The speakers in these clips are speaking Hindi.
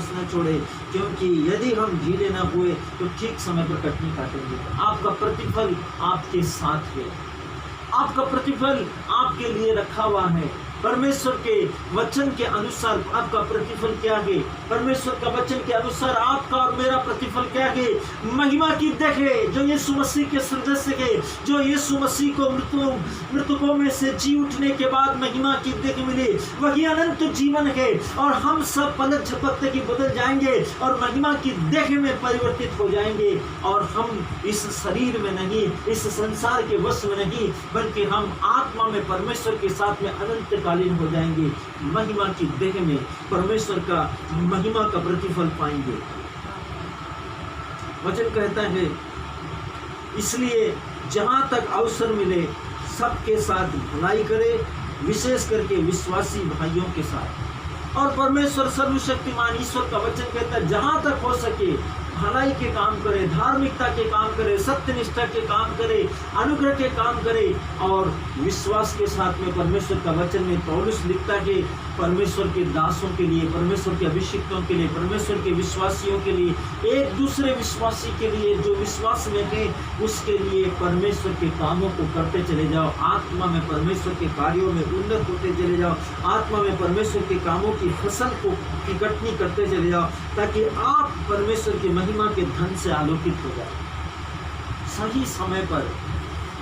सांस न छोड़े, क्योंकि यदि हम ढीले न हुए तो ठीक समय पर कटनी काटेंगे। आपका प्रतिफल आपके साथ है, आपका प्रतिफल आपके लिए रखा हुआ है। परमेश्वर के वचन के अनुसार आपका प्रतिफल क्या है? परमेश्वर का वचन के अनुसार आपका और मेरा प्रतिफल क्या है? महिमा की देखे जो यीशु मसीह के सदस्य है, जो यीशु मसीह को मृतकों में से जी उठने के बाद महिमा की देख मिली, वही अनंत जीवन है। और हम सब पलक झपकते की बदल जाएंगे और महिमा की देख में परिवर्तित हो जाएंगे। और हम इस शरीर में नहीं, इस संसार के वश में नहीं, बल्कि हम आत्मा में परमेश्वर के साथ में अनंत कालीन हो जाएंगे। महिमा की देह में परमेश्वर का महिमा का प्रतिफल पाएंगे। वचन कहता है, इसलिए जहां तक अवसर मिले सबके साथ भलाई करे, विशेष करके विश्वासी भाइयों के साथ। और परमेश्वर सर्वशक्तिमान ईश्वर का वचन कहता है, जहां तक हो सके भलाई के काम करे, धार्मिकता के काम करे, सत्यनिष्ठा के काम करे, अनुग्रह के काम करे। और विश्वास के साथ में परमेश्वर का वचन में पौलुस लिखता है, परमेश्वर के दासों के लिए, परमेश्वर के अभिषिक्तों के लिए, परमेश्वर के विश्वासियों के लिए, एक दूसरे विश्वासी के लिए जो विश्वास में है, उसके लिए परमेश्वर के कामों को करते चले जाओ। आत्मा में परमेश्वर के कार्यों में उन्नत होते चले जाओ। आत्मा में परमेश्वर के कामों की फसल को की कटनी करते चले जाओ, ताकि आप परमेश्वर की महिमा के धन से आलोकित हो जाए। सही समय पर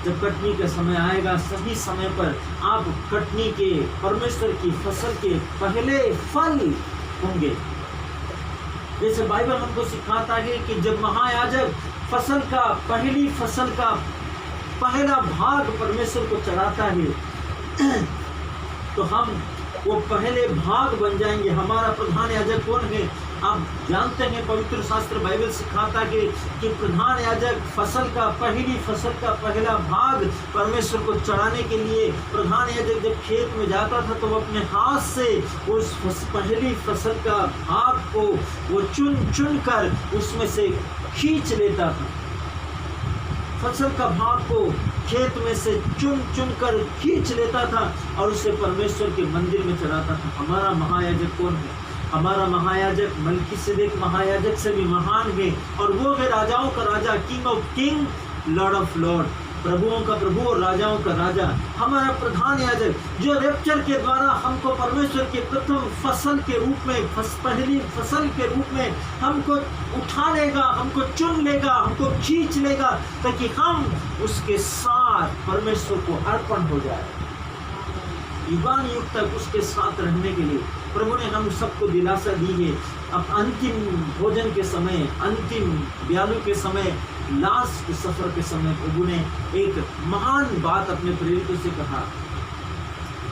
जब कटनी का समय आएगा, सही समय पर आप कटनी के परमेश्वर की फसल के पहले फल होंगे। जैसे बाइबल हमको सिखाता है कि जब महायाजक फसल का पहली फसल का पहला भाग परमेश्वर को चढ़ाता है, तो हम वो पहले भाग बन जाएंगे। हमारा प्रधान याजक कौन है? आप जानते हैं, पवित्र शास्त्र बाइबल सिखाता है कि प्रधान याजक पहली फसल का पहला भाग परमेश्वर को चढ़ाने के लिए, प्रधान याजक जब खेत में जाता था तो वो अपने हाथ से उस पहली फसल का भाग को वो चुन कर उसमें से खींच लेता था। फसल का भाग को खेत में से चुन कर खींच लेता था और उसे परमेश्वर के मंदिर में चढ़ाता था। हमारा महायाजक कौन है? हमारा महायाजक मल्कीसेदेक महायाजक से भी महान है, और वो है राजाओं का राजा, king of king, lord of lord, प्रभुओं का प्रभु और राजाओं का राजा। हमारा प्रधान याजक जो रैप्चर के द्वारा हमको परमेश्वर के प्रथम फसल के रूप में, पहली फसल के रूप में हमको उठा लेगा, हमको चुन लेगा, हमको खींच लेगा, ताकि हम उसके साथ परमेश्वर को अर्पण हो जाए। युगान युग तक उसके साथ रहने के लिए प्रभु ने हम सबको दिलासा दी है। अब अंतिम भोजन के समय, अंतिम ब्यालू के समय, लास्ट सफर के समय प्रभु ने एक महान बात अपने प्रेरितों से कहा।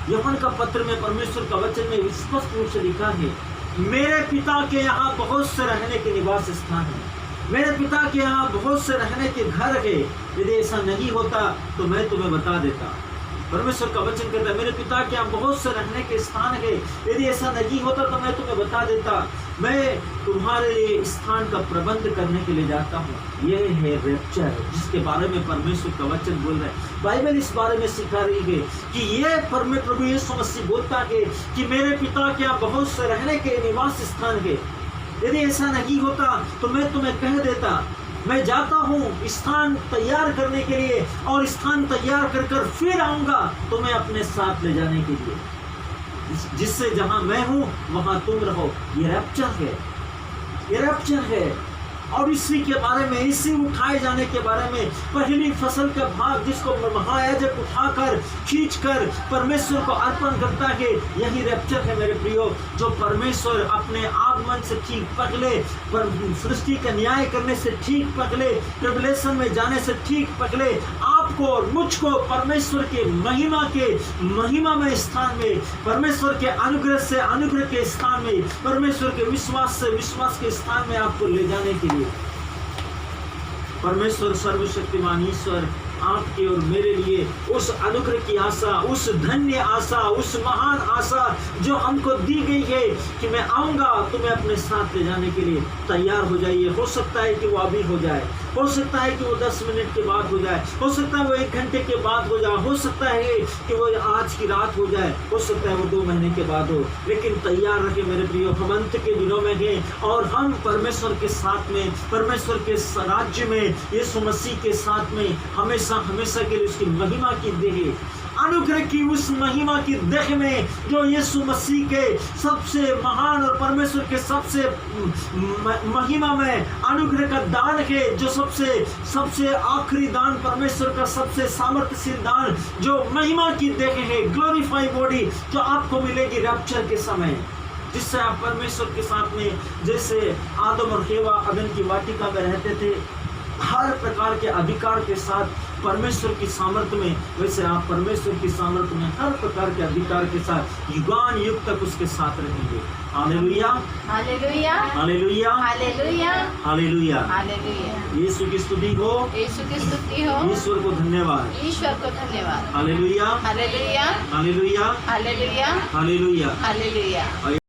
यूहन्ना का पत्र में परमेश्वर का वचन में स्पष्ट रूप से लिखा है, मेरे पिता के यहाँ बहुत से रहने के निवास स्थान है, मेरे पिता के यहाँ बहुत से रहने के घर है। यदि ऐसा नहीं होता तो मैं तुम्हें बता देता। परमेश्वर का वचन कहता है, मेरे पिता के यहाँ बहुत से रहने के स्थान है, यदि ऐसा नहीं होता तो मैं तुम्हें बता देता। मैं तुम्हारे लिए स्थान का प्रबंध करने के लिए जाता हूँ। यह है रैप्चर, जिसके बारे में परमेश्वर का वचन बोल रहा है। बाइबल इस बारे में सिखा रही है कि ये प्रभु यीशु मसीह बोलता है कि मेरे पिता के यहाँ बहुत से रहने के निवास स्थान है। यदि ऐसा नहीं होता तो मैं तुम्हें कह देता। मैं जाता हूँ स्थान तैयार करने के लिए, और स्थान तैयार कर फिर आऊँगा तुम्हें अपने साथ ले जाने के लिए, जिससे जहाँ मैं हूँ वहाँ तुम रहो। ये रैप्चर है, ये रैप्चर है। और इसी के बारे में, इसी उठाए जाने के बारे में, पहली फसल का भाग जिसको महायाजक उठाकर खींचकर परमेश्वर को अर्पण करता है, यही रैप्चर है मेरे प्रियो। जो परमेश्वर अपने आगमन से ठीक पहले, सृष्टि का न्याय करने से ठीक पहले, ट्रिब्युलेशन में जाने से ठीक पहले आपको और मुझको परमेश्वर के महिमामय स्थान में, परमेश्वर के अनुग्रह से अनुग्रह के स्थान में, परमेश्वर के विश्वास से विश्वास के स्थान में आपको ले जाने के लिए परमेश्वर सर्वशक्तिमान ईश्वर आपके और मेरे लिए उस अनुग्रह की आशा, उस धन्य आशा, उस महान आशा जो हमको दी गई है कि मैं आऊँगा तुम्हें अपने साथ ले जाने के लिए, तैयार हो जाइए। हो सकता है कि वो अभी हो जाए, हो सकता है कि वो 10 मिनट के बाद हो जाए, हो सकता है वो 1 घंटे के बाद हो जाए, हो सकता है कि वो आज की रात हो जाए, हो सकता है वो 2 महीने के बाद हो, लेकिन तैयार रखे मेरे प्रियो, हम अंत के दिनों में हैं और हम परमेश्वर के साथ में, परमेश्वर के राज्य में, यीशु मसीह के साथ में हमेशा हमेशा के लिए उसकी महिमा की देह, अनुग्रह की उस महिमा की देह में जो यीशु मसीह के सबसे महान और परमेश्वर के सबसे महिमा में अनुग्रह का दान है, जो सबसे आखिरी दान, परमेश्वर का सबसे सामर्थ्यशील दान, जो महिमा की देह है, ग्लोरीफाई बॉडी जो आपको मिलेगी रैप्चर के समय, जिससे आप परमेश्वर के साथ में, जैसे आदम और हेवा अदन की वाटिका में रहते थे हर प्रकार के अधिकार के साथ परमेश्वर की सामर्थ्य में, वैसे आप परमेश्वर की सामर्थ्य में हर प्रकार के अधिकार के साथ युगान युग तक उसके साथ रहेंगे। Hallelujah, hallelujah, hallelujah, hallelujah, hallelujah. Hallelujah. Yeshu की स्तुति हो, यीशु की स्तुति हो, ईश्वर को धन्यवाद, ईश्वर को धन्यवाद। Hallelujah, hallelujah, hallelujah, hallelujah, hallelujah. Hallelujah.